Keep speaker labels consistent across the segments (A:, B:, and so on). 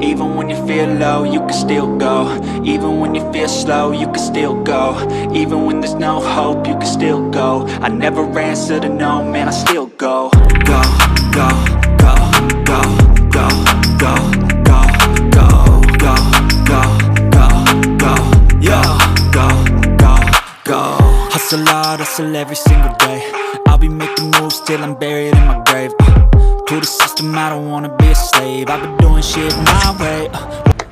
A: Even when you feel low, you can still go. Even when you feel slow, you can still go. Even when there's no hope, you can still go. I never answer to no, man, I still go. Go, go, go, go, go, go, go, go, go, go, go, go, yeah, go, go, go. Hustle hard, hustle every single day. I'll be making moves till I'm buried in my grave. To the system, I don't wanna be a slave. I've been doing shit my way.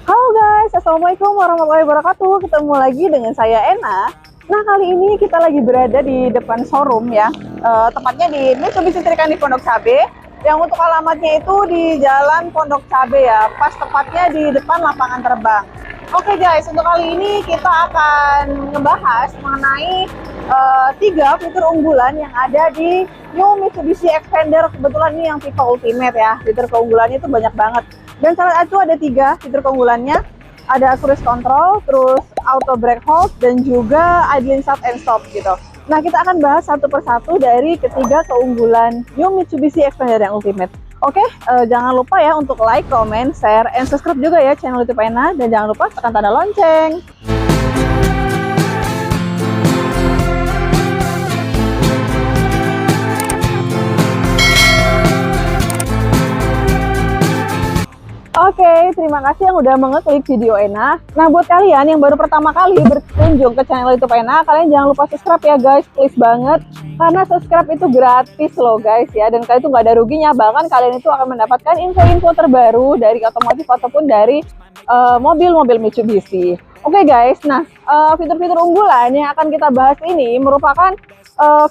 B: Halo guys, assalamualaikum warahmatullahi wabarakatuh. Ketemu lagi dengan saya Ena. Nah, kali ini kita lagi berada di depan showroom ya. Tepatnya di Mitsubishi Tricani Pondok Cabe. Yang untuk alamatnya itu di Jalan Pondok Cabe ya. Pas tepatnya di depan lapangan terbang. Oke guys, untuk kali ini kita akan ngebahas mengenai 3 fitur unggulan yang ada di new Mitsubishi Xpander. Kebetulan ini yang tipe Ultimate ya. Fitur keunggulannya itu banyak banget. Dan salah satu ada 3 fitur keunggulannya. Ada cruise control, terus auto brake hold, dan juga idling start and stop gitu. Nah, kita akan bahas satu persatu dari ketiga keunggulan new Mitsubishi Xpander yang Ultimate. Oke, jangan lupa ya untuk like, comment, share, and subscribe juga ya channel YouTube Ena. Dan jangan lupa tekan tanda lonceng. Oke, terima kasih yang udah mengeklik video Ena. Nah, buat kalian yang baru pertama kali berkunjung ke channel YouTube Ena, kalian jangan lupa subscribe ya guys, please banget. Karena subscribe itu gratis loh guys ya, dan kalian itu nggak ada ruginya. Bahkan kalian itu akan mendapatkan info-info terbaru dari otomotif ataupun dari mobil-mobil Mitsubishi. Oke guys, nah fitur-fitur unggulan yang akan kita bahas ini merupakan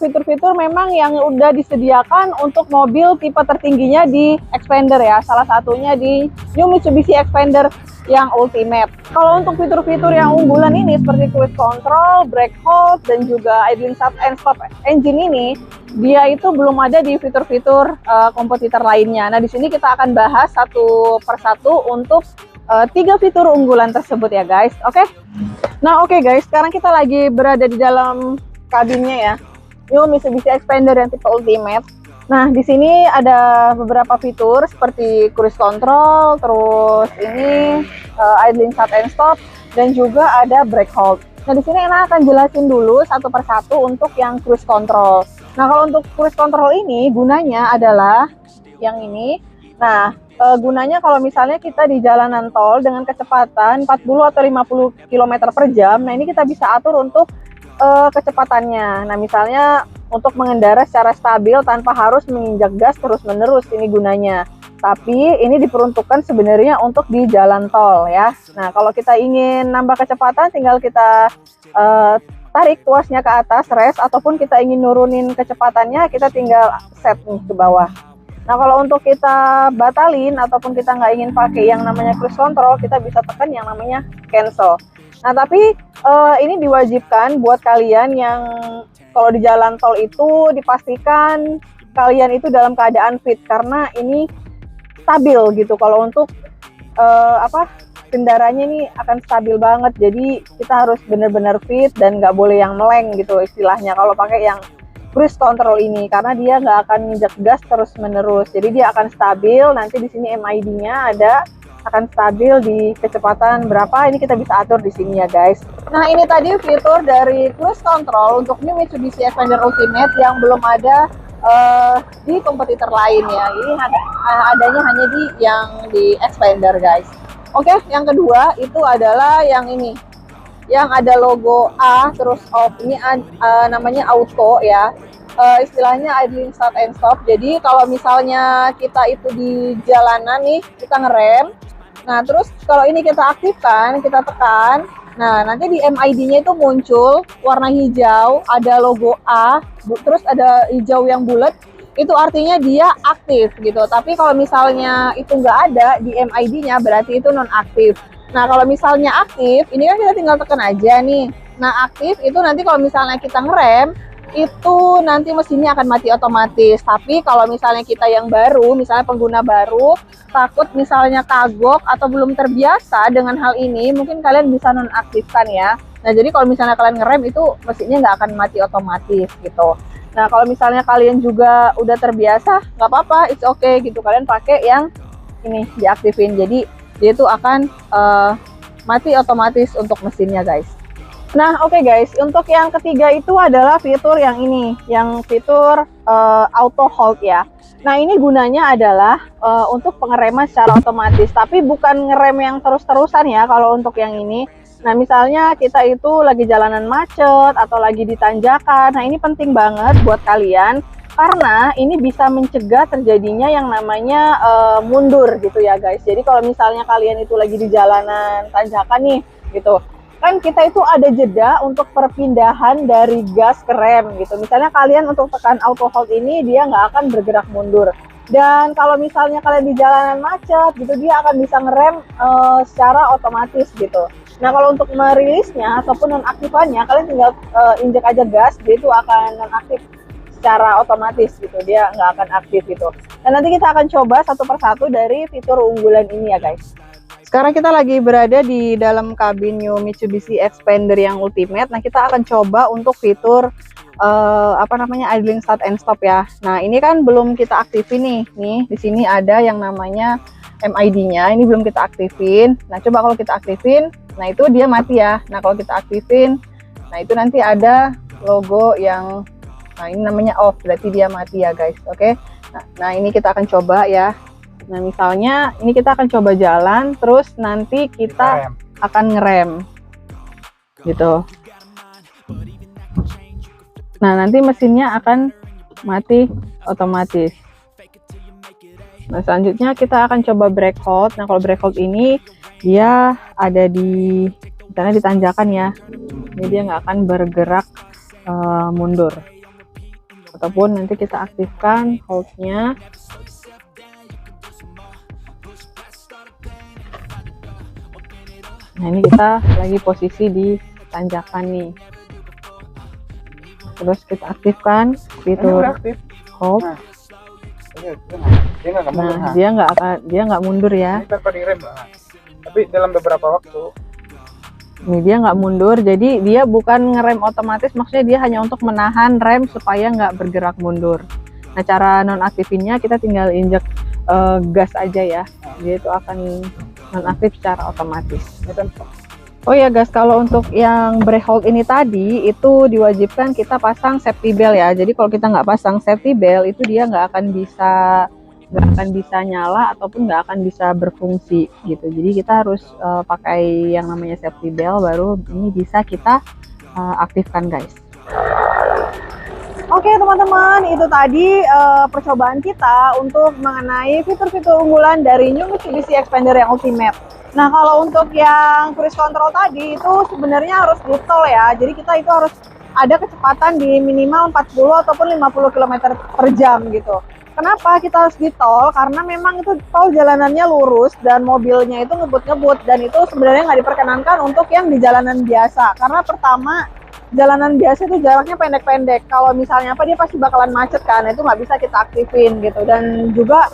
B: fitur-fitur memang yang udah disediakan untuk mobil tipe tertingginya di Xpander ya. Salah satunya di new Mitsubishi Xpander yang Ultimate. Kalau untuk fitur-fitur yang unggulan ini seperti cruise control, brake hold, dan juga idling start and stop engine ini, dia itu belum ada di fitur-fitur kompetitor lainnya. Nah, di sini kita akan bahas satu persatu untuk 3 fitur unggulan tersebut ya guys. Oke. Nah, oke guys, sekarang kita lagi berada di dalam kabinnya ya. New Mitsubishi Xpander yang tipe Ultimate. Nah, di sini ada beberapa fitur seperti cruise control, terus ini idling start and stop, dan juga ada brake hold. Nah, di sini Ena akan jelasin dulu satu persatu untuk yang cruise control. Nah, kalau untuk cruise control ini gunanya adalah yang ini. Nah, gunanya kalau misalnya kita di jalanan tol dengan kecepatan 40 atau 50 km per jam, nah ini kita bisa atur untuk kecepatannya. Nah, misalnya untuk mengendara secara stabil tanpa harus menginjak gas terus-menerus, ini gunanya. Tapi ini diperuntukkan sebenarnya untuk di jalan tol ya. Nah, kalau kita ingin nambah kecepatan, tinggal kita tarik tuasnya ke atas, rest, ataupun kita ingin nurunin kecepatannya, kita tinggal set nih ke bawah. Nah, kalau untuk kita batalin ataupun kita nggak ingin pakai yang namanya cruise control, kita bisa tekan yang namanya cancel. Nah, tapi ini diwajibkan buat kalian yang kalau di jalan tol itu dipastikan kalian itu dalam keadaan fit, karena ini stabil gitu. Kalau untuk kendaraannya ini akan stabil banget, jadi kita harus benar-benar fit dan nggak boleh yang meleng gitu istilahnya kalau pakai yang cruise control ini, karena dia nggak akan nginjak gas terus-menerus. Jadi dia akan stabil. Nanti di sini MID-nya ada, akan stabil di kecepatan berapa, ini kita bisa atur di sini ya guys. Nah, ini tadi fitur dari cruise control untuk new Mitsubishi Xpander Ultimate yang belum ada di kompetitor lain ya. Ini adanya hanya di Xpander guys. Oke, yang kedua itu adalah yang ini, yang ada logo A terus off. Ini namanya auto ya. Istilahnya idling start and stop. Jadi kalau misalnya kita itu di jalanan nih, kita ngerem. Nah, terus kalau ini kita aktifkan, kita tekan. Nah, nanti di MID-nya itu muncul warna hijau, ada logo A, terus ada hijau yang bulat. Itu artinya dia aktif gitu. Tapi kalau misalnya itu nggak ada di MID-nya, berarti itu non-aktif. Nah, kalau misalnya aktif, ini kan kita tinggal tekan aja nih. Nah, aktif itu nanti kalau misalnya kita ngerem, itu nanti mesinnya akan mati otomatis. Tapi kalau misalnya kita yang baru, misalnya pengguna baru, takut misalnya kagok atau belum terbiasa dengan hal ini, mungkin kalian bisa nonaktifkan ya. Nah, jadi kalau misalnya kalian ngerem, itu mesinnya nggak akan mati otomatis gitu. Nah, kalau misalnya kalian juga udah terbiasa, nggak apa-apa, it's okay gitu. Kalian pakai yang ini diaktifin. Jadi dia itu akan mati otomatis untuk mesinnya guys. Nah oke guys, untuk yang ketiga itu adalah fitur yang ini, yang fitur auto hold ya. Nah ini gunanya adalah untuk pengereman secara otomatis, tapi bukan ngerem yang terus-terusan ya kalau untuk yang ini. Nah misalnya kita itu lagi jalanan macet atau lagi di tanjakan, nah ini penting banget buat kalian karena ini bisa mencegah terjadinya yang namanya mundur gitu ya guys. Jadi kalau misalnya kalian itu lagi di jalanan tanjakan nih gitu, kan kita itu ada jeda untuk perpindahan dari gas ke rem gitu. Misalnya kalian untuk tekan auto hold ini dia nggak akan bergerak mundur. Dan kalau misalnya kalian di jalanan macet gitu, dia akan bisa ngerem secara otomatis gitu. Nah kalau untuk merilisnya ataupun nonaktifannya, kalian tinggal injek aja gas, dia itu akan nonaktif secara otomatis gitu, dia nggak akan aktif gitu. Dan nanti kita akan coba satu persatu dari fitur unggulan ini ya guys. Sekarang kita lagi berada di dalam kabin New Mitsubishi Xpander yang Ultimate. Nah kita akan coba untuk fitur idling start and stop ya. Nah ini kan belum kita aktifin nih di sini ada yang namanya MID-nya, ini belum kita aktifin. Nah coba kalau kita aktifin, nah itu dia mati ya. Nah kalau kita aktifin, nah itu nanti ada logo yang, nah ini namanya off, berarti dia mati ya guys. Oke. Nah ini kita akan coba ya. Nah misalnya ini kita akan coba jalan, terus nanti kita akan ngerem gitu. Nah nanti mesinnya akan mati otomatis. Nah selanjutnya kita akan coba brake hold. Nah kalau brake hold ini dia ada di, misalnya di tanjakan ya, jadi dia nggak akan bergerak mundur. Ataupun nanti kita aktifkan hold-nya. Nah ini kita lagi posisi di tanjakan nih. Terus kita aktifkan fitur hold. Nah dia nggak mundur ya.
C: Ini tanpa direm lah. Tapi dalam beberapa waktu.
B: Ini dia nggak mundur, jadi dia bukan ngerem otomatis, maksudnya dia hanya untuk menahan rem supaya nggak bergerak mundur. Nah cara nonaktifinnya kita tinggal injek gas aja ya, dia itu akan nonaktif secara otomatis. Oh ya guys, kalau untuk yang brake hold ini tadi itu diwajibkan kita pasang safety belt ya. Jadi kalau kita nggak pasang safety belt itu dia nggak akan bisa nyala ataupun nggak akan bisa berfungsi gitu. Jadi kita harus pakai yang namanya safety belt, baru ini bisa kita aktifkan guys. Oke teman-teman, itu tadi percobaan kita untuk mengenai fitur-fitur unggulan dari New Mitsubishi Xpander yang Ultimate. Nah kalau untuk yang cruise control tadi itu sebenarnya harus di tol ya. Jadi kita itu harus ada kecepatan di minimal 40 ataupun 50 km per jam gitu. Kenapa kita harus di tol? Karena memang itu tol jalanannya lurus dan mobilnya itu ngebut-ngebut, dan itu sebenarnya nggak diperkenankan untuk yang di jalanan biasa. Karena pertama, jalanan biasa itu jaraknya pendek-pendek. Kalau misalnya dia pasti bakalan macet kan, itu nggak bisa kita aktifin gitu. Dan juga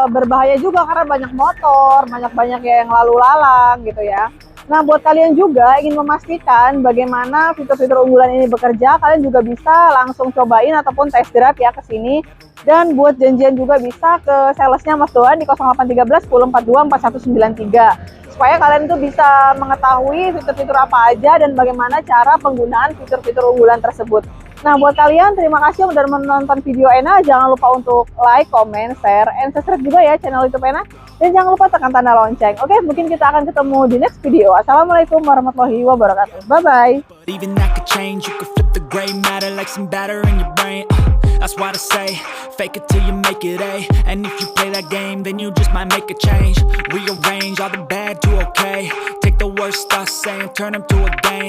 B: berbahaya juga karena banyak motor, banyak yang lalu lalang gitu ya. Nah buat kalian juga ingin memastikan bagaimana fitur-fitur unggulan ini bekerja, kalian juga bisa langsung cobain ataupun test drive ya ke sini. Dan buat janjian juga bisa ke salesnya Mas Doan di 0813 1042 4193 supaya kalian tuh bisa mengetahui fitur-fitur apa aja dan bagaimana cara penggunaan fitur-fitur unggulan tersebut. Nah buat kalian terima kasih udah menonton video Ena, jangan lupa untuk like, comment, share, and subscribe juga ya channel YouTube Ena, dan jangan lupa tekan tanda lonceng. Oke, mungkin kita akan ketemu di next video. Assalamualaikum warahmatullahi wabarakatuh. Bye bye.
A: Even that could change, you could flip the gray matter like some batter in your brain. That's why I say, fake it till you make it A. And if you play that game, then you just might make a change. Rearrange all the bad to okay. Take the worst thoughts saying, turn them to a game.